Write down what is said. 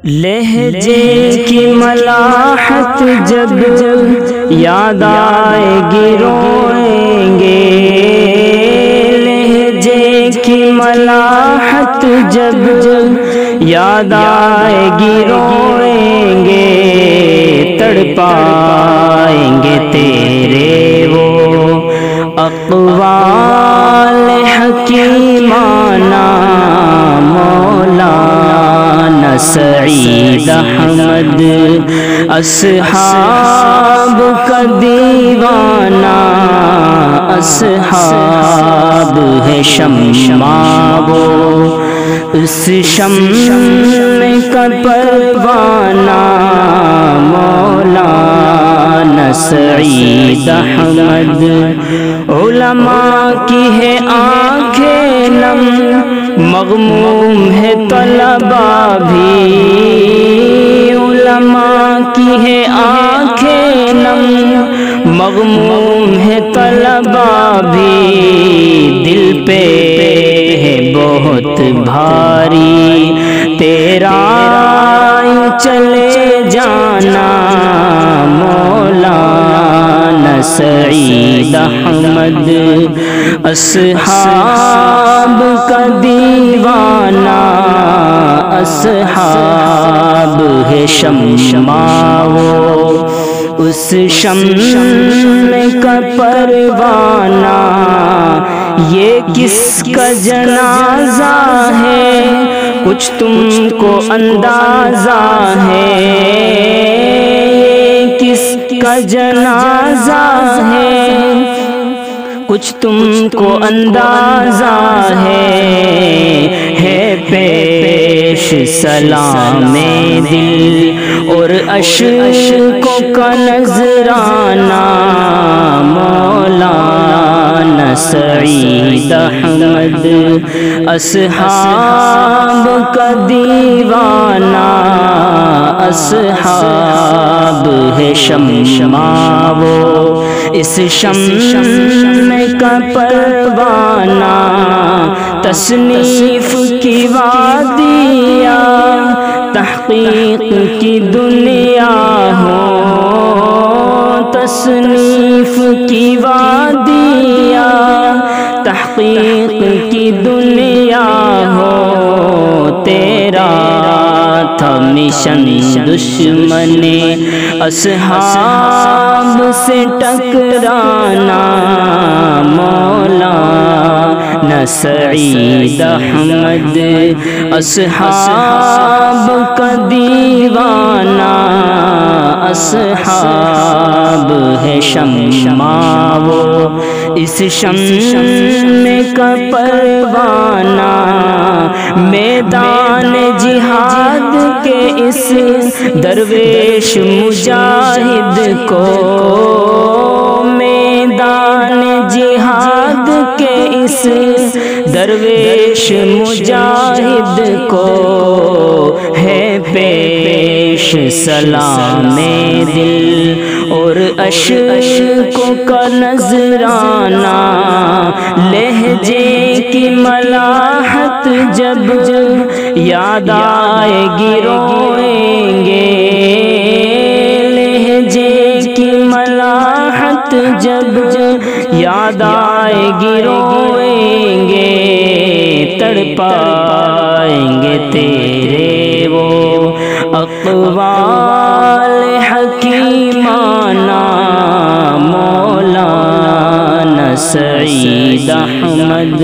لہجے کی ملاحت جب یاد آئے گی روئیں گے، لہجے کی ملاحت جب یاد آئے گی روئیں گے، تڑپائیں گے تیرے وہ اقوال حکیمانہ مولانا سعید احمد اصحاب کا دیوانہ، اصحاب ہے شمع وہ اس شمع کا پروانہ، مولانا سعید احمد علماء کی ہے آنکھیں نم، مغموم ہے طلباء بھی، علماء کی ہے آنکھیں نم، مغموم ہے طلباء بھی، دل پہ ہے بہت بھاری تیرا چلے جانا، مولانا سعید احمد اصحاب کا دیوانہ، اصحاب ہے شمع وہ اس شمع کا پروانہ، یہ کس کا جنازہ ہے کچھ تم کو اندازہ ہے، یہ کس کا جنازہ ہے کچھ تم کو اندازہ ہے پیش سلام دل اور اشکوں کا نذرانہ، مولانا سعید احمد اصحاب کا دیوانہ، اصحاب ہے شمع وہ اس شمع کا پروانہ، تصنیف کی وادیا تحقیق کی دنیا ہو، تصنیف کی وادیا تحقیق کی دنیا ہو، تیرا تھا مشن دشمن اصحاب سے ٹکرانا، مولانا سعید احمد اصحاب کا دیوانہ، اصحاب ہے شمع وہ اس شمع کا پروانہ، میدان جہاد کے اس درویش مجاہد کو، میدان جہاد کے اس درویش مجاہد کو ہے پیش سلام دل اور اشکوں کا نذرانہ، لہجے کی ملاحت جب یاد آئے گی روئیں گے، لہجے کی ملاحت جب یاد آئے گی روئیں گے، تڑپائیں گے تیرے وہ اقوال حکیمانہ، مولانا سعید احمد